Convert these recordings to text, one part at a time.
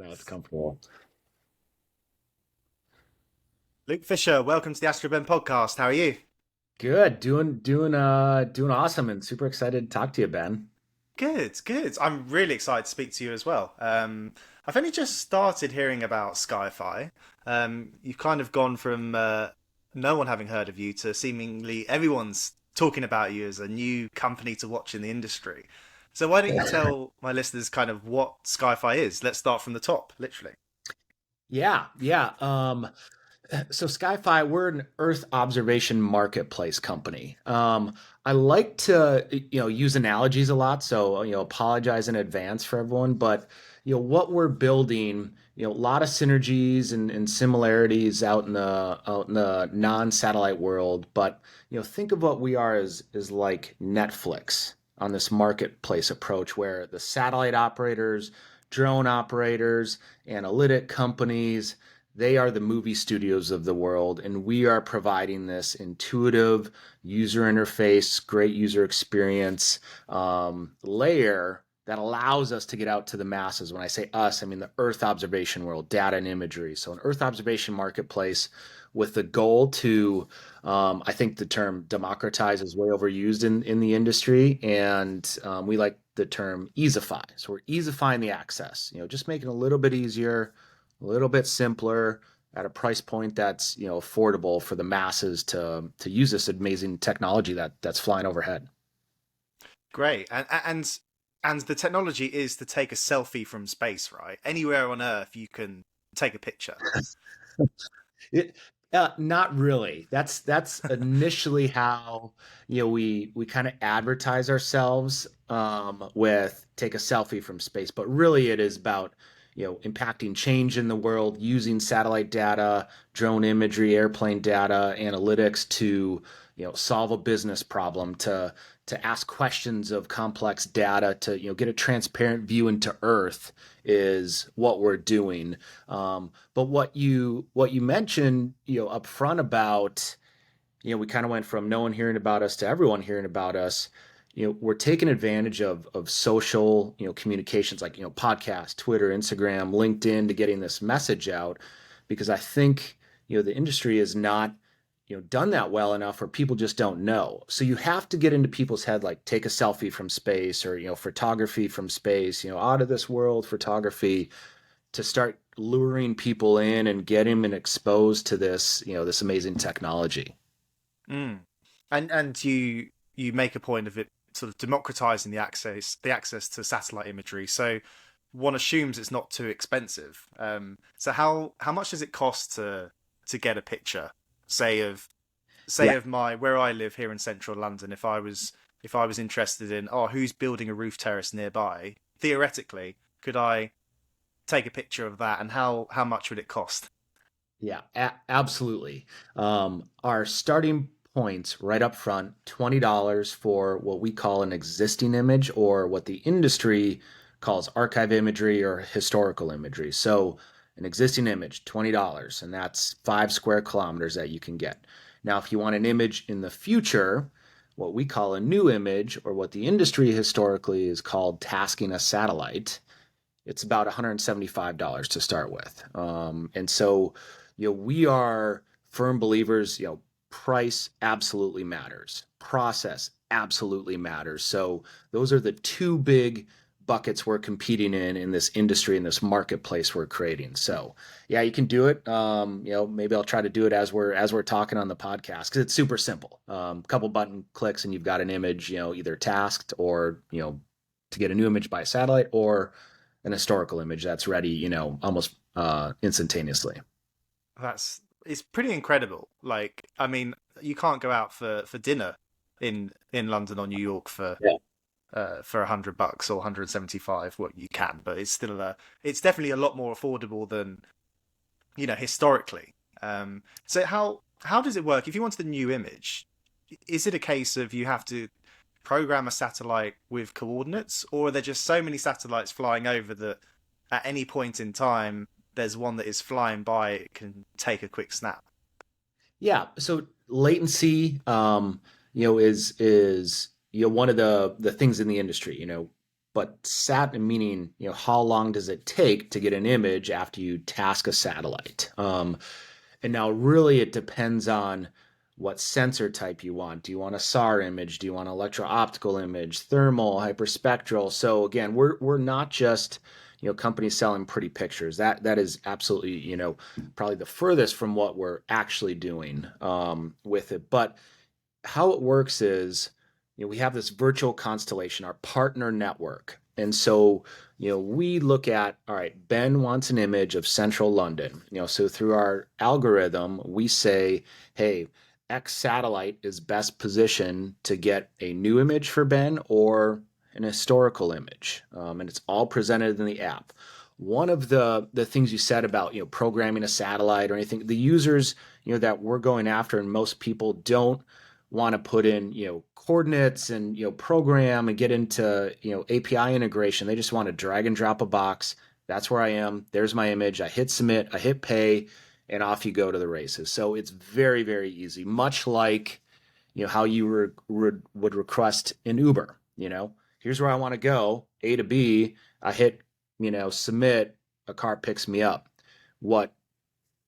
no, it's comfortable. Luke Fischer, welcome to the Astroben podcast. How are you? Good. Doing awesome and super excited to talk to you, Ben. Good, good. I'm really excited to speak to you as well. I've only just started hearing about SkyFi. You've kind of gone from no one having heard of you to seemingly everyone's talking about you as a new company to watch in the industry. So why don't you tell my listeners kind of what SkyFi is? Let's start from the top, literally. Yeah, yeah. So SkyFi, we're an Earth observation marketplace company. I like to, use analogies a lot, so apologize in advance for everyone. But what we're building, a lot of synergies and similarities out in the non-satellite world. But think of what we are as like Netflix on this marketplace approach, where the satellite operators, drone operators, analytic companies, they are the movie studios of the world, and we are providing this intuitive user interface, great user experience layer that allows us to get out to the masses. When I say us, I mean the Earth observation world, data and imagery. So, an Earth observation marketplace with the goal to, I think the term democratize is way overused in the industry, and we like the term easify. So, we're easifying the access, just making it a little bit easier, a little bit simpler at a price point that's affordable for the masses to use this amazing technology that's flying overhead. Great. And the technology is to take a selfie from space, right? Anywhere on Earth you can take a picture. It, not really. That's initially how we kind of advertise ourselves with take a selfie from space, but really it is about impacting change in the world using satellite data, drone imagery, airplane data, analytics to solve a business problem, to ask questions of complex data, to get a transparent view into Earth is what we're doing. But what you mentioned, up front about, we kind of went from no one hearing about us to everyone hearing about us. We're taking advantage of social, communications like, podcasts, Twitter, Instagram, LinkedIn to getting this message out because I think, the industry is not done that well enough where people just don't know. So you have to get into people's head, like take a selfie from space or photography from space, out of this world photography, to start luring people in and getting them exposed to this this amazing technology. Mm. And you make a point of it sort of democratizing the access to satellite imagery. So one assumes it's not too expensive. So how much does it cost to get a picture, say of Yeah. say of my where I live here in central London? If I was interested in who's building a roof terrace nearby, theoretically, could I take a picture of that, and how much would it cost? Yeah, absolutely. Our starting points right up front, $20 for what we call an existing image, or what the industry calls archive imagery or historical imagery. So, an existing image, $20, and that's 5 square kilometers that you can get. Now, if you want an image in the future, what we call a new image, or what the industry historically is called tasking a satellite, it's about $175 to start with. And so, we are firm believers, price absolutely matters, process absolutely matters. So, those are the two big buckets we're competing in this industry, in this marketplace we're creating. So, yeah, you can do it. Maybe I'll try to do it as we're talking on the podcast because it's super simple. Couple button clicks and you've got an image, either tasked or to get a new image by satellite, or an historical image that's ready, almost instantaneously. That's it's pretty incredible. Like, I mean, you can't go out for dinner in London or New York Yeah. for $100 or 175. What you can, but it's definitely a lot more affordable than historically. So how does it work? If you wanted a new image, is it a case of you have to program a satellite with coordinates, or are there just so many satellites flying over that at any point in time there's one that is flying by, it can take a quick snap? Yeah. So latency, is one of the things in the industry. but sat meaning, how long does it take to get an image after you task a satellite? And now really it depends on what sensor type you want. Do you want a SAR image? Do you want an electro-optical image, thermal, hyperspectral? So again, we're not just, companies selling pretty pictures. That is absolutely, probably the furthest from what we're actually doing with it. But how it works is, we have this virtual constellation, our partner network. And so, we look at, all right, Ben wants an image of central London. So through our algorithm, we say, hey, X satellite is best positioned to get a new image for Ben or an historical image. And it's all presented in the app. One of the things you said about, programming a satellite or anything, the users, that we're going after, and most people don't want to put in, coordinates and, program and get into, API integration. They just want to drag and drop a box. That's where I am. There's my image. I hit submit, I hit pay, and off you go to the races. So it's very, very easy, much like, how you would request an Uber. Here's where I want to go, A to B. I hit, submit, a car picks me up. What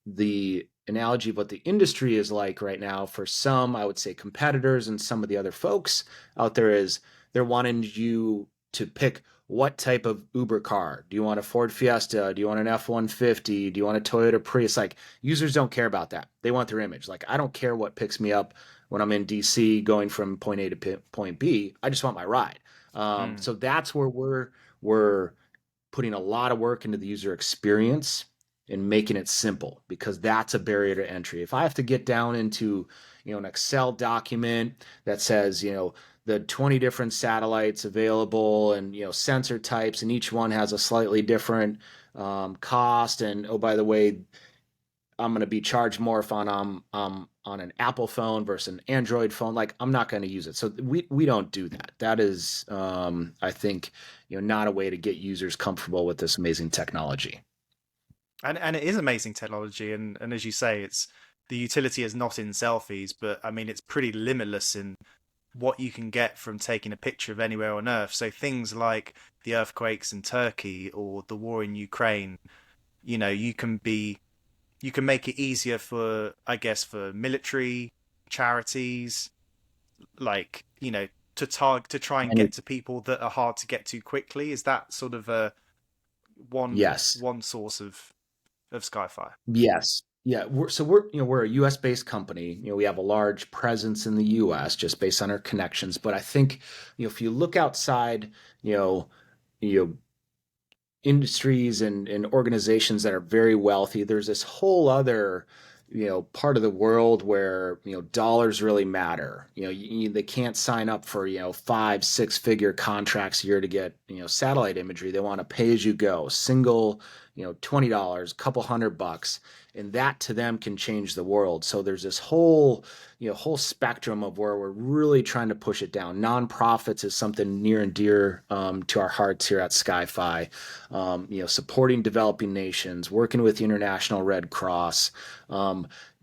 the analogy of what the industry is like right now for some, I would say, competitors and some of the other folks out there is they're wanting you to pick what type of Uber car. Do you want a Ford Fiesta? Do you want an F-150? Do you want a Toyota Prius? Like, users don't care about that. They want their image. Like, I don't care what picks me up when I'm in DC going from point A to point B. I just want my ride. Mm. So that's where we're putting a lot of work into the user experience and making it simple, because that's a barrier to entry. If I have to get down into, an Excel document that says, the 20 different satellites available and, sensor types, and each one has a slightly different cost. And oh, by the way, I'm going to be charged more if on an Apple phone versus an Android phone. Like, I'm not going to use it. So we don't do that. That is, I think, not a way to get users comfortable with this amazing technology. And it is amazing technology, and as you say, it's the utility is not in selfies, but I mean it's pretty limitless in what you can get from taking a picture of anywhere on Earth. So things like the earthquakes in Turkey or the war in Ukraine, you can make it easier for, I guess, for military charities, like, to try and And get to people that are hard to get to quickly. Is that sort of a yes, one source of SkyFi? yes. Yeah, we're a US based company. We have a large presence in the US just based on our connections. But I think, if you look outside, you know, industries and organizations that are very wealthy, there's this whole other, part of the world where, dollars really matter. They can't sign up for, 5, 6 figure contracts a year to get, satellite imagery. They want to pay as you go, single, $20, couple $100, and that to them can change the world. So there's this whole spectrum of where we're really trying to push it down. Nonprofits is something near and dear to our hearts here at SkyFi. Supporting developing nations, working with the International Red Cross,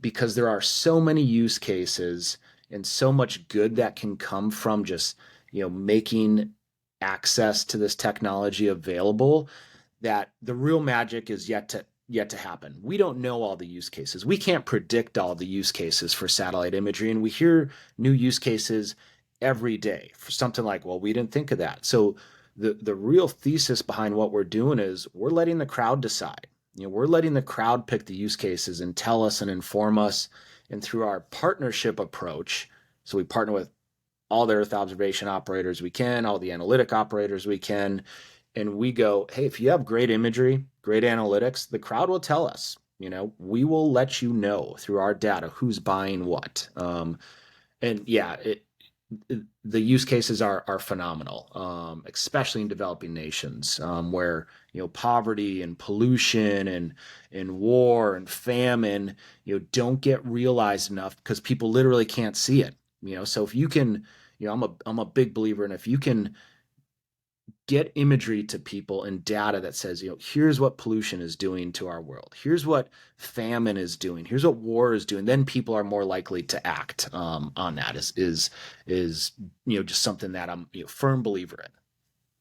because there are so many use cases and so much good that can come from just, making access to this technology available, that the real magic is yet to happen. We don't know all the use cases. We can't predict all the use cases for satellite imagery, and we hear new use cases every day for something like, well, we didn't think of that. So the real thesis behind what we're doing is we're letting the crowd decide. We're letting the crowd pick the use cases and tell us and inform us. And through our partnership approach, so we partner with all the Earth observation operators we can, all the analytic operators we can, and we go, hey, if you have great imagery, great analytics, the crowd will tell us. We will let you know through our data who's buying what. And yeah, the use cases are phenomenal, especially in developing nations, where poverty and pollution and war and famine don't get realized enough because people literally can't see it. So if you can, I'm a big believer in, if you can get imagery to people and data that says, here's what pollution is doing to our world. Here's what famine is doing. Here's what war is doing. Then people are more likely to act on that. Is just something that I'm firm believer in.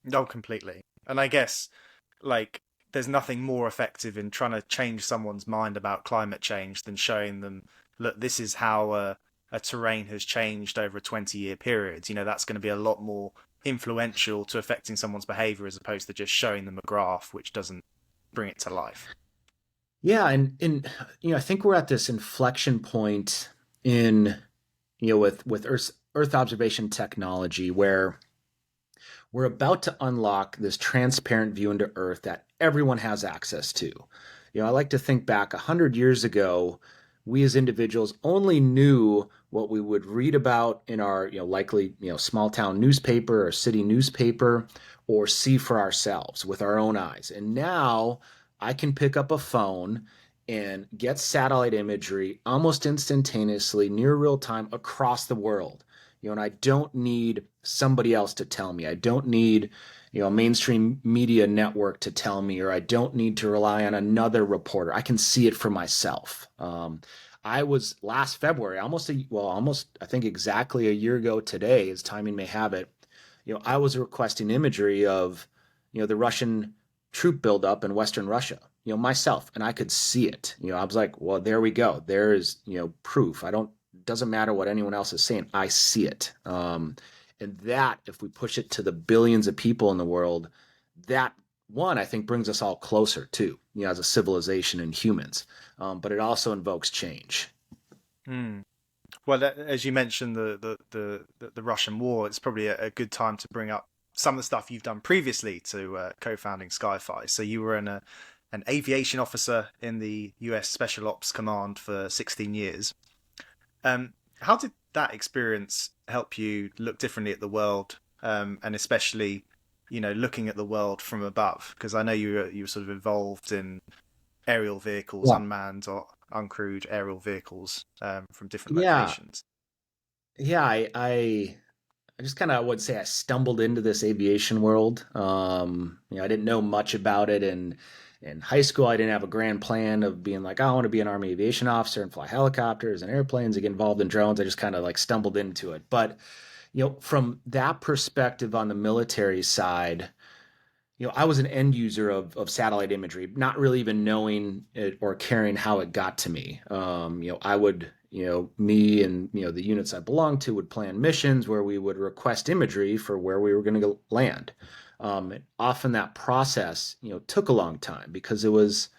No, completely. And I guess like there's nothing more effective in trying to change someone's mind about climate change than showing them, look, this is how a terrain has changed over a 20-year period. That's going to be a lot more influential to affecting someone's behavior as opposed to just showing them a graph which doesn't bring it to life. Yeah, and I think we're at this inflection point in with Earth observation technology where we're about to unlock this transparent view into Earth that everyone has access to. I like to think back 100 years ago, we as individuals only knew what we would read about in our, likely, small town newspaper or city newspaper or see for ourselves with our own eyes. And now I can pick up a phone and get satellite imagery almost instantaneously, near real time across the world. And I don't need somebody else to tell me. I don't need, a mainstream media network to tell me, or I don't need to rely on another reporter. I can see it for myself. I was last February, almost, I think exactly a year ago today, as timing may have it. I was requesting imagery of, the Russian troop buildup in Western Russia. Myself, and I could see it. I was like, well, there we go. There is, proof. I don't doesn't matter what anyone else is saying. I see it. And that, if we push it to the billions of people in the world, that one, I think, brings us all closer too, as a civilization and humans. But it also invokes change. Hmm. Well, as you mentioned, the Russian war, it's probably a good time to bring up some of the stuff you've done previously to co-founding SkyFi. So you were an aviation officer in the US Special Ops Command for 16 years. How did that experience help you look differently at the world, and especially, looking at the world from above? Because I know you were sort of involved in aerial vehicles, Yeah. unmanned or uncrewed aerial vehicles from different Yeah. locations. Yeah. I just kind of would say I stumbled into this aviation world. I didn't know much about it, and in high school, I didn't have a grand plan of being like, oh, I want to be an Army aviation officer and fly helicopters and airplanes and get involved in drones. I just kind of like stumbled into it. But from that perspective on the military side, I was an end user of satellite imagery, not really even knowing it or caring how it got to me. I would, me and, the units I belonged to would plan missions where we would request imagery for where we were going to land. And often that process, took a long time because it was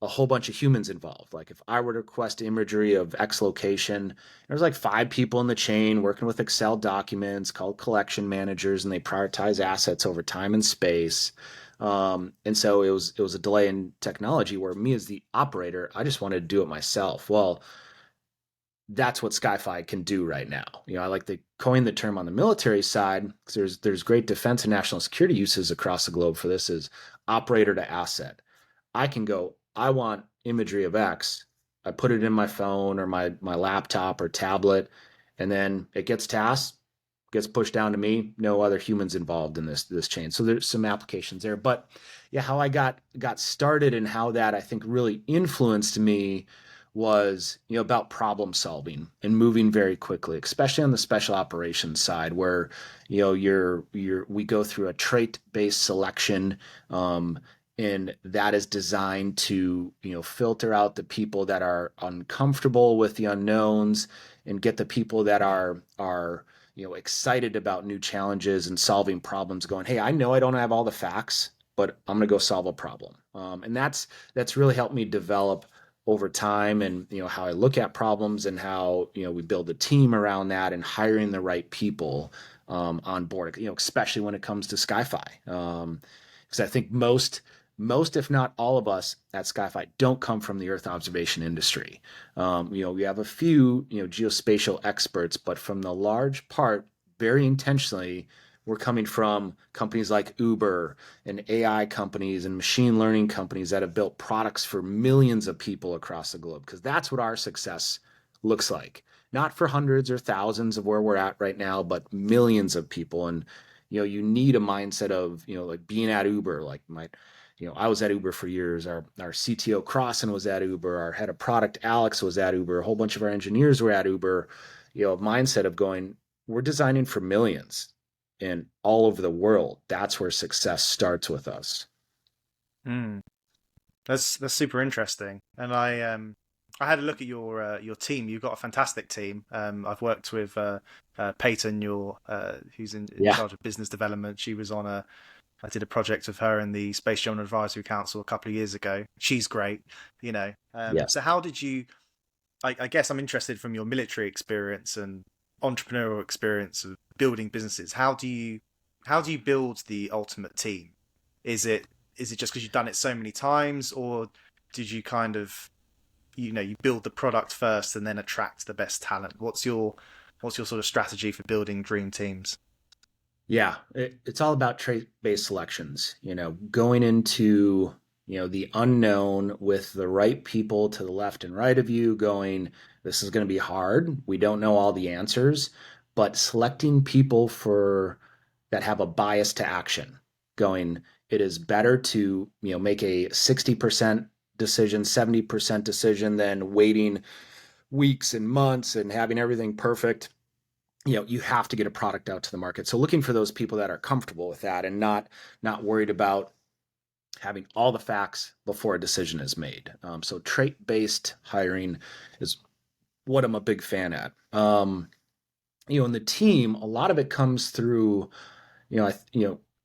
a whole bunch of humans involved. Like if I were to request imagery of X location, there's like 5 people in the chain working with Excel documents called collection managers, and they prioritize assets over time and space. And so it was a delay in technology where me as the operator, I just wanted to do it myself. Well, that's what SkyFi can do right now. I like to coin the term on the military side because there's great defense and national security uses across the globe for this is operator to asset. I can go, I want imagery of X. I put it in my phone or my laptop or tablet, and then it gets tasked, gets pushed down to me. No other humans involved in this chain. So there's some applications there. But yeah, how I got started and how that I think really influenced me was about problem solving and moving very quickly, especially on the special operations side where you're we go through a trait based selection, and that is designed to filter out the people that are uncomfortable with the unknowns and get the people that are excited about new challenges and solving problems going, hey, I know I don't have all the facts, but I'm going to go solve a problem. And that's really helped me develop over time, and how I look at problems and how we build a team around that and hiring the right people on board, especially when it comes to SkyFi. Because I think most, if not all of us at SkyFi don't come from the Earth observation industry. We have a few, geospatial experts, but from the large part, very intentionally, we're coming from companies like Uber and AI companies and machine learning companies that have built products for millions of people across the globe, because that's what our success looks like. Not for hundreds or thousands of where we're at right now, but millions of people. And you need a mindset of like being at Uber. Like I was at Uber for years. Our CTO Crossan was at Uber. Our head of product Alex was at Uber. A whole bunch of our engineers were at Uber. A mindset of going, we're designing for millions, and all over the world. That's where success starts with us. Mm. That's super interesting. And I had a look at your team. You've got a fantastic team. I've worked with Peyton, your who's in Yeah. charge of business development. She was on a I did a project with her in the Space Shuttle Advisory Council a couple of years ago. She's great, you know. Yes. So how did you? I guess I'm interested from your military experience and entrepreneurial experience of building businesses. How do you build the ultimate team? Is it just because you've done it so many times, or did you kind of you build the product first and then attract the best talent? What's your sort of strategy for building dream teams? Yeah, it's all about trait-based selections, going into, the unknown with the right people to the left and right of you going, this is going to be hard. We don't know all the answers, but selecting people for that have a bias to action, going, it is better to, make a 60% decision, 70% decision than waiting weeks and months and having everything perfect. You have to get a product out to the market, so looking for those people that are comfortable with that and not worried about having all the facts before a decision is made. So trait-based hiring is what I'm a big fan at. In the team, a lot of it comes through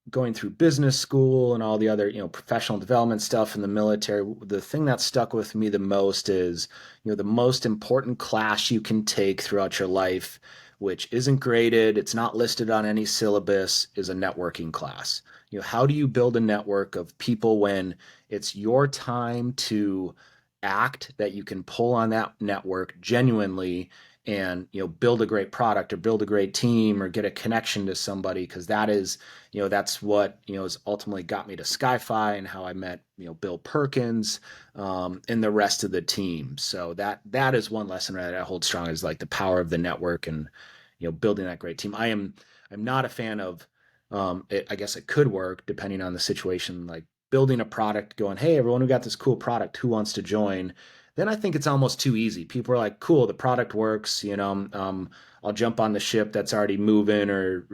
going through business school and all the other, professional development stuff in the military. The thing that stuck with me the most is, the most important class you can take throughout your life, which isn't graded, it's not listed on any syllabus, is a networking class. How do you build a network of people when it's your time to act, that you can pull on that network genuinely and build a great product or build a great team or get a connection to somebody, because that's what has ultimately got me to SkyFi and how I met Bill Perkins, and the rest of the team. So that is one lesson that I hold strong, is like the power of the network and building that great team. I'm not a fan of, I guess it could work depending on the situation, like building a product, going, hey, everyone who got this cool product, who wants to join? Then I think it's almost too easy. People are like, cool, the product works, I'll jump on the ship that's already moving, or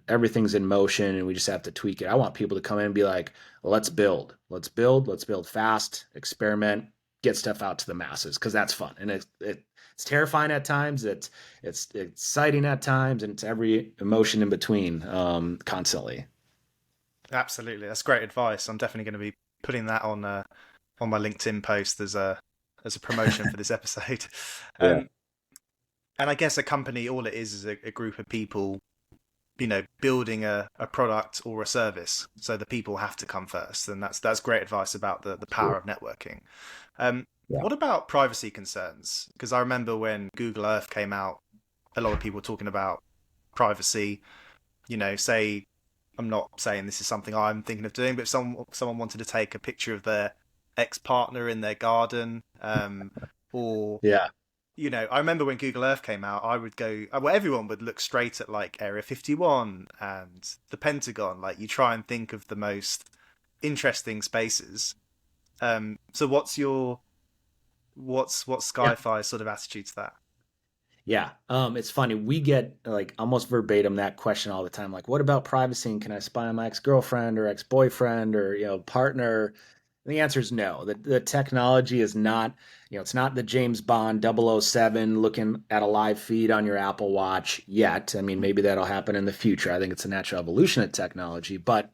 everything's in motion and we just have to tweak it. I want people to come in and be like, well, let's build fast, experiment, get stuff out to the masses, because that's fun. And it's terrifying at times, it's exciting at times, and it's every emotion in between, constantly. Absolutely, that's great advice. I'm definitely going to be putting that on my LinkedIn post as a promotion for this episode. Yeah. Um, and I guess a company, all it is a group of people, building a product or a service. So the people have to come first, and that's great advice about the power Sure. of networking. Um, Yeah. what about privacy concerns? Because I remember when Google Earth came out, a lot of people were talking about privacy. Say I'm not saying this is something I'm thinking of doing, but if someone wanted to take a picture of their ex partner in their garden, or Yeah. I remember when Google Earth came out, I would go, well, everyone would look straight at like Area 51 and the Pentagon. Like you try and think of the most interesting spaces. So what's Yeah. SkyFi's sort of attitude to that? Yeah. It's funny. We get like almost verbatim that question all the time. Like, what about privacy? And can I spy on my ex-girlfriend or ex-boyfriend or, partner? And the answer is no. The technology is not, it's not the James Bond 007 looking at a live feed on your Apple Watch yet. I mean, maybe that'll happen in the future. I think it's a natural evolution of technology, but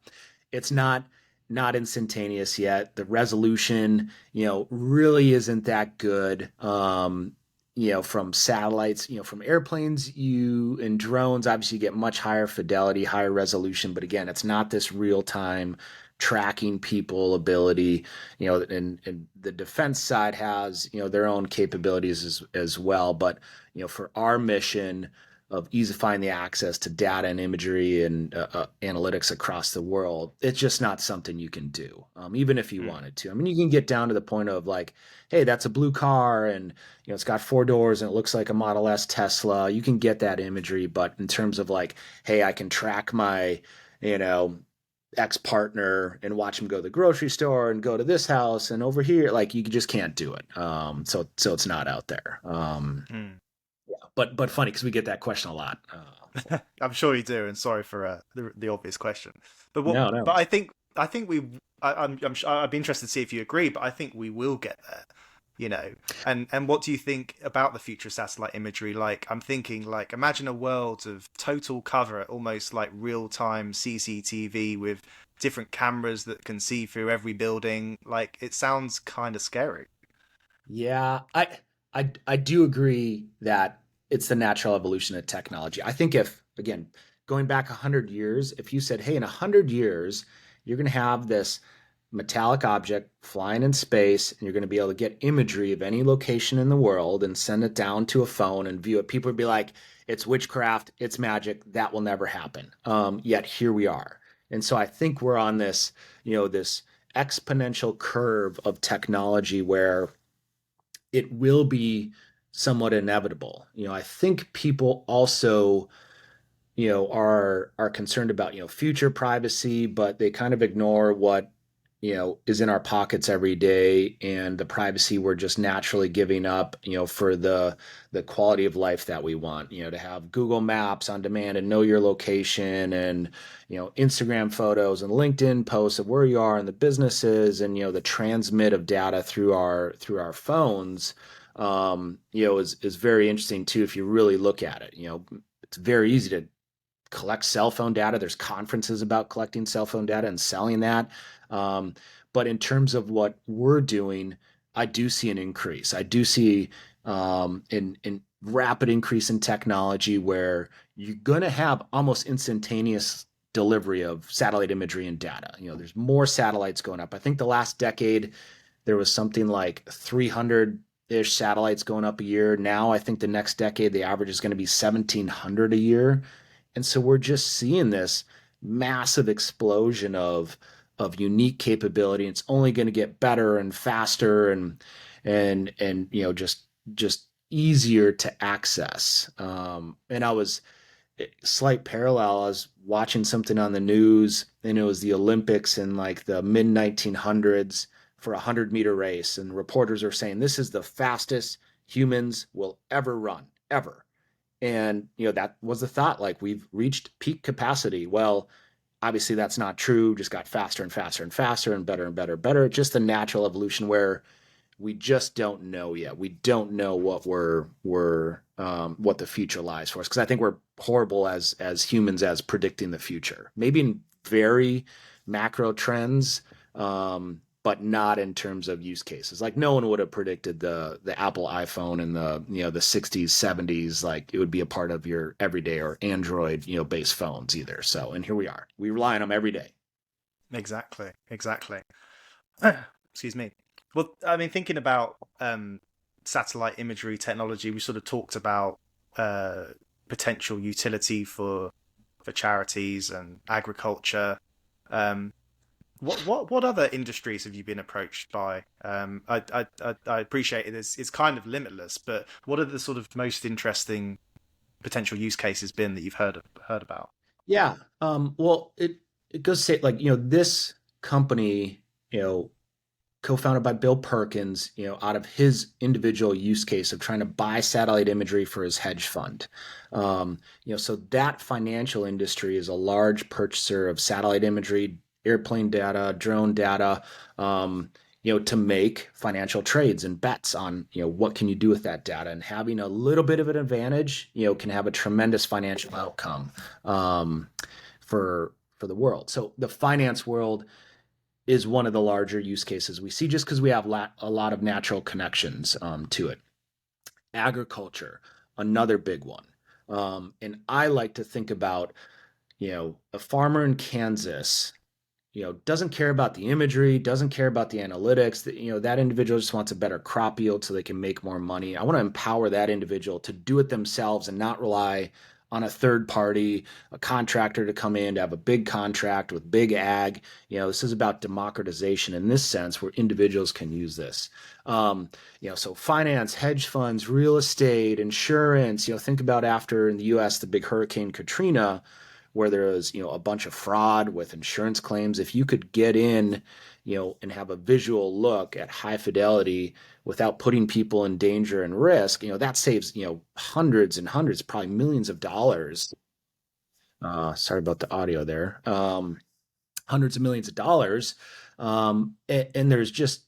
it's not instantaneous yet. The resolution, really isn't that good. From satellites, from airplanes, you and drones, obviously you get much higher fidelity, higher resolution, but again, it's not this real time tracking people ability. And the defense side has, their own capabilities as well. But, for our mission of easifying the access to data and imagery and analytics across the world, it's just not something you can do, even if you Mm, wanted to. I mean, you can get down to the point of like, hey, that's a blue car and it's got four doors and it looks like a Model S Tesla. You can get that imagery, but in terms of like, hey, I can track my, you know, ex partner and watch him go to the grocery store and go to this house and over here, like you just can't do it. So it's not out there. mm. But funny because we get that question a lot. I'm sure you do, and sorry for the obvious question. But what? No, But no. I think we. I'd be interested to see if you agree, but I think we will get there. You know, and what do you think about the future of satellite imagery? Like, I'm thinking, like, imagine a world of total cover, almost like real time CCTV with different cameras that can see through every building. Like, it sounds kind of scary. Yeah, I do agree that it's the natural evolution of technology. I think if, again, going back 100 years, if you said, hey, in 100 years, you're going to have this metallic object flying in space and you're going to be able to get imagery of any location in the world and send it down to a phone and view it, people would be like, it's witchcraft, it's magic, that will never happen. Yet here we are. And so I think we're on this, this exponential curve of technology where it will be somewhat inevitable. I think people also, are concerned about, future privacy, but they kind of ignore what, is in our pockets every day and the privacy we're just naturally giving up, for the quality of life that we want, to have Google Maps on demand and know your location and, Instagram photos and LinkedIn posts of where you are and the businesses and, the transmit of data through our phones, is very interesting too if you really look at it. It's very easy to collect cell phone data. There's conferences about collecting cell phone data and selling that. Um, but in terms of what we're doing, I do see an increase. I do see in rapid increase in technology where you're going to have almost instantaneous delivery of satellite imagery and data. There's more satellites going up. I think the last decade there was something like 300-ish satellites going up a year. Now I think the next decade the average is going to be 1,700 a year. And so we're just seeing this massive explosion of unique capability. It's only going to get better and faster and just easier to access. And I was slight parallel. I was watching something on the news, and it was the Olympics in like the mid 1900s for a 100-meter race, and reporters are saying this is the fastest humans will ever run, ever. And that was the thought, like we've reached peak capacity. Well, obviously that's not true. Just got faster and faster and faster and better and better and better. It's just the natural evolution where we just don't know yet. We don't know what the future lies for us, because I think we're horrible as humans as predicting the future. Maybe in very macro trends, but not in terms of use cases. Like no one would have predicted the Apple iPhone in the 60s, 70s, like it would be a part of your everyday, or Android based phones either. So, and here we are. We rely on them every day. Exactly, exactly. Excuse me. Well, I mean, thinking about satellite imagery technology, we sort of talked about uh, potential utility for charities and agriculture. Um, what other industries have you been approached by? I appreciate it. It's kind of limitless, but what are the sort of most interesting potential use cases been that you've heard about? Yeah. Well, it goes to say, like, this company, you know, co-founded by Bill Perkins, out of his individual use case of trying to buy satellite imagery for his hedge fund. So that financial industry is a large purchaser of satellite imagery, airplane data, drone data, to make financial trades and bets on, what can you do with that data, and having a little bit of an advantage, can have a tremendous financial outcome for the world. So the finance world is one of the larger use cases we see, just because we have a lot of natural connections to it. Agriculture, another big one. And I like to think about, a farmer in Kansas, doesn't care about the imagery, doesn't care about the analytics. That individual just wants a better crop yield so they can make more money. I want to empower that individual to do it themselves and not rely on a third party, a contractor to come in to have a big contract with big ag. This is about democratization in this sense, where individuals can use this. So finance, hedge funds, real estate, insurance. Think about after in the U.S. the big Hurricane Katrina, where there was a bunch of fraud with insurance claims. If you could get in, and have a visual look at high fidelity without putting people in danger and risk, that saves hundreds and hundreds, probably millions of dollars Sorry about the audio there. Hundreds of millions of dollars, and there's just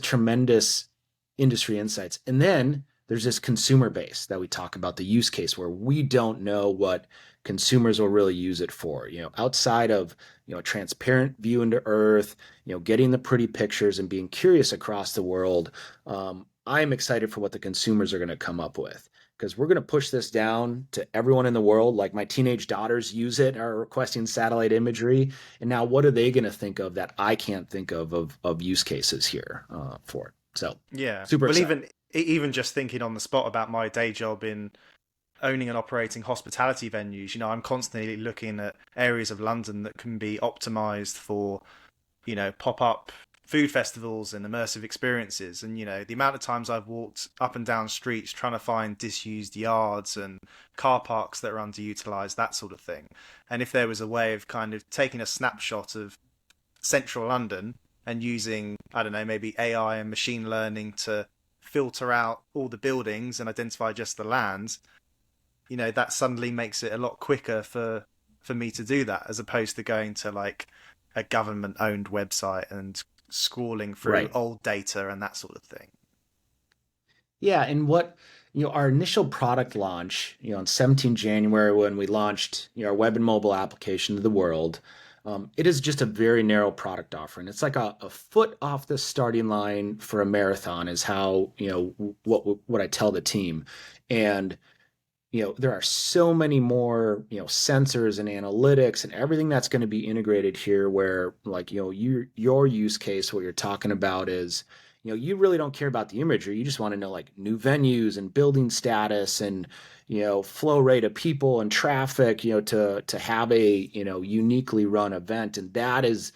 tremendous industry insights. And then there's this consumer base that we talk about, the use case where we don't know what consumers will really use it for. Outside of a transparent view into Earth, getting the pretty pictures and being curious across the world. I'm excited for what the consumers are going to come up with because we're going to push this down to everyone in the world. Like my teenage daughters use it, are requesting satellite imagery, and now what are they going to think of that I can't think of use cases here for it? So Yeah. super Well, excited. even just thinking on the spot about my day job in owning and operating hospitality venues, I'm constantly looking at areas of London that can be optimized for, pop up food festivals and immersive experiences. And, the amount of times I've walked up and down streets trying to find disused yards and car parks that are underutilized, that sort of thing. And if there was a way of kind of taking a snapshot of central London and using, I don't know, maybe AI and machine learning to filter out all the buildings and identify just the lands, that suddenly makes it a lot quicker for me to do that as opposed to going to like a government owned website and scrolling through Right. old data and that sort of thing. Yeah, and our initial product launch, on 17 January when we launched, our web and mobile application to the world, it is just a very narrow product offering. It's like a foot off the starting line for a marathon is how, what I tell the team. And there are so many more, sensors and analytics and everything that's going to be integrated here where like, your use case, what you're talking about is, you really don't care about the imagery. You just want to know like new venues and building status and, flow rate of people and traffic, to have a, uniquely run event. And that is,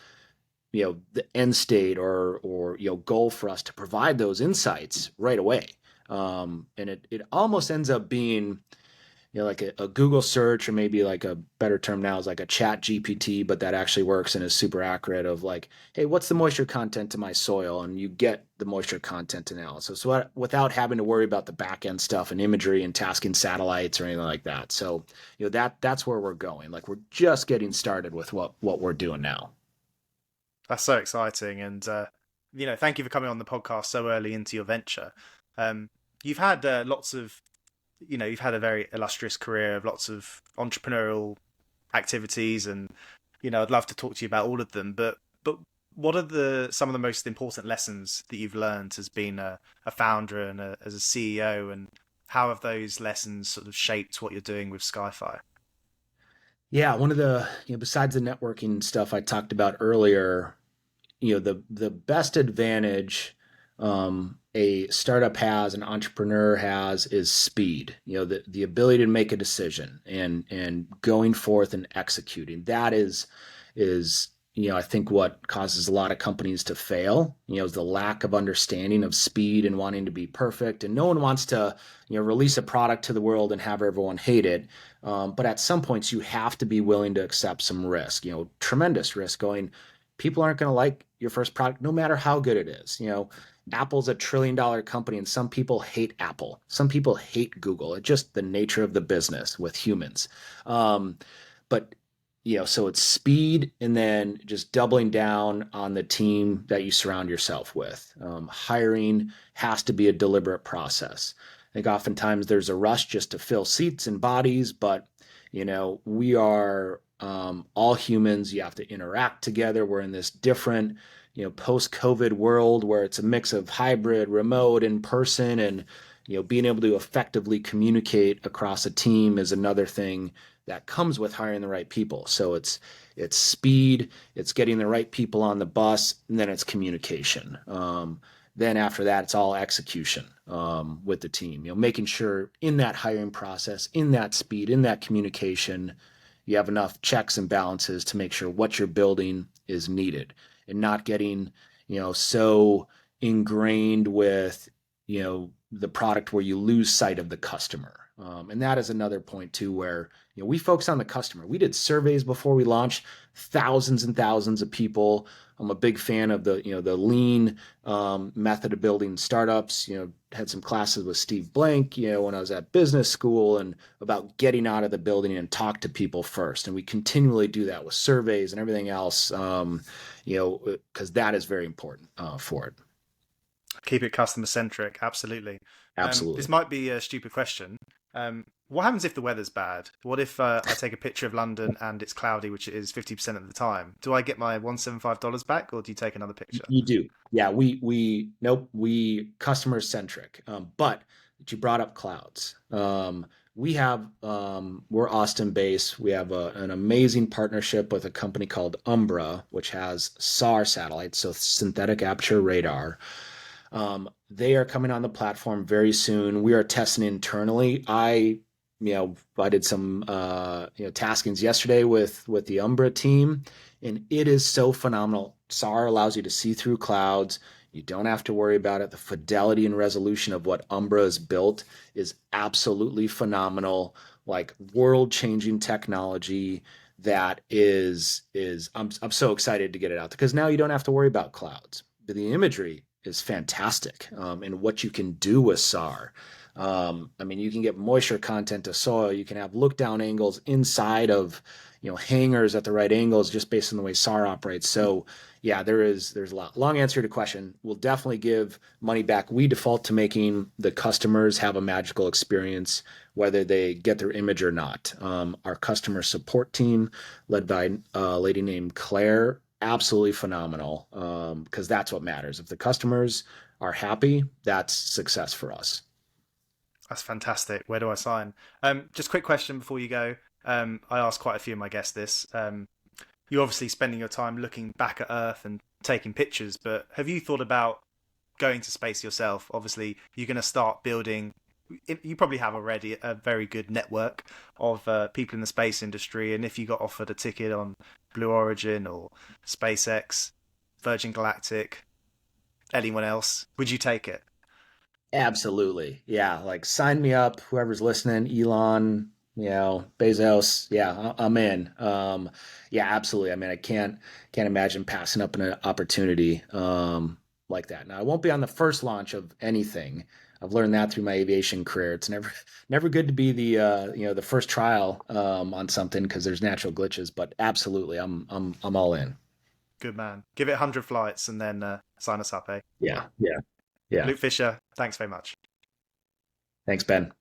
the end state or, goal for us to provide those insights right away. And it almost ends up being, like a Google search, or maybe like a better term now is like a chat GPT, but that actually works and is super accurate of like, hey, what's the moisture content to my soil? And you get the moisture content analysis so without having to worry about the back end stuff and imagery and tasking satellites or anything like that. So, that's where we're going. Like we're just getting started with what we're doing now. That's so exciting. And, thank you for coming on the podcast so early into your venture. Um, you've had lots of you've had a very illustrious career of lots of entrepreneurial activities, and I'd love to talk to you about all of them. But what are some of the most important lessons that you've learned as being a founder and as a CEO, and how have those lessons sort of shaped what you're doing with SkyFi? Yeah, one of the, besides the networking stuff I talked about earlier, the best advantage a startup has, an entrepreneur has, is speed. The ability to make a decision and going forth and executing. That is I think what causes a lot of companies to fail. Is the lack of understanding of speed and wanting to be perfect. And no one wants to release a product to the world and have everyone hate it. But at some points, you have to be willing to accept some risk. Tremendous risk going. People aren't going to like your first product, no matter how good it is. Apple's $1 trillion company, and some people hate Apple. Some people hate Google. It's just the nature of the business with humans. But so it's speed, and then just doubling down on the team that you surround yourself with. Hiring has to be a deliberate process. I think oftentimes there's a rush just to fill seats and bodies, but we are all humans. You have to interact together. We're in this different, post-COVID world where it's a mix of hybrid, remote, in person, and being able to effectively communicate across a team is another thing that comes with hiring the right people. So it's speed, it's getting the right people on the bus, and then it's communication. Then after that, it's all execution with the team. Making sure in that hiring process, in that speed, in that communication, you have enough checks and balances to make sure what you're building is needed, and not getting so ingrained with the product where you lose sight of the customer. And that is another point too, where we focus on the customer. We did surveys before we launched, thousands and thousands of people. I'm a big fan of the lean method of building startups. Had some classes with Steve Blank, when I was at business school, and about getting out of the building and talk to people first. And we continually do that with surveys and everything else, because that is very important for it. Keep it customer centric. Absolutely. This Absolutely. might be a stupid question. What happens if the weather's bad? What if I take a picture of London and it's cloudy, which it is 50% of the time? Do I get my $175 back, or do you take another picture? You do. Yeah, we nope, we customer centric. But you brought up clouds. We're Austin based. We have an amazing partnership with a company called Umbra, which has SAR satellites, so synthetic aperture radar. They are coming on the platform very soon. We are testing internally. I did some taskings yesterday with the Umbra team, and it is so phenomenal. SAR allows you to see through clouds. You don't have to worry about it. The fidelity and resolution of what Umbra has built is absolutely phenomenal. Like world-changing technology that is I'm so excited to get it out because now you don't have to worry about clouds. The imagery is fantastic, and what you can do with SAR. I mean, you can get moisture content to soil. You can have look down angles inside of, hangars at the right angles just based on the way SAR operates. So yeah, there's a lot. Long answer to question. We'll definitely give money back. We default to making the customers have a magical experience, whether they get their image or not. Our customer support team, led by a lady named Claire, absolutely phenomenal. Because that's what matters. If the customers are happy, that's success for us. That's fantastic. Where do I sign? Just quick question before you go. I asked quite a few of my guests this. You're obviously spending your time looking back at Earth and taking pictures, but have you thought about going to space yourself? Obviously, you're going to start building. You probably have already a very good network of people in the space industry, and if you got offered a ticket on Blue Origin or SpaceX, Virgin Galactic, anyone else, would you take it? Absolutely. Yeah. Like sign me up, whoever's listening, Elon, Bezos. Yeah, I'm in. Yeah, absolutely. I mean, I can't imagine passing up an opportunity like that. Now, I won't be on the first launch of anything. I've learned that through my aviation career. It's never good to be the first trial on something because there's natural glitches, but absolutely, I'm all in. Good man. Give it 100 flights and then sign us up, eh? Yeah, yeah, yeah. Luke Fisher, thanks very much. Thanks, Ben.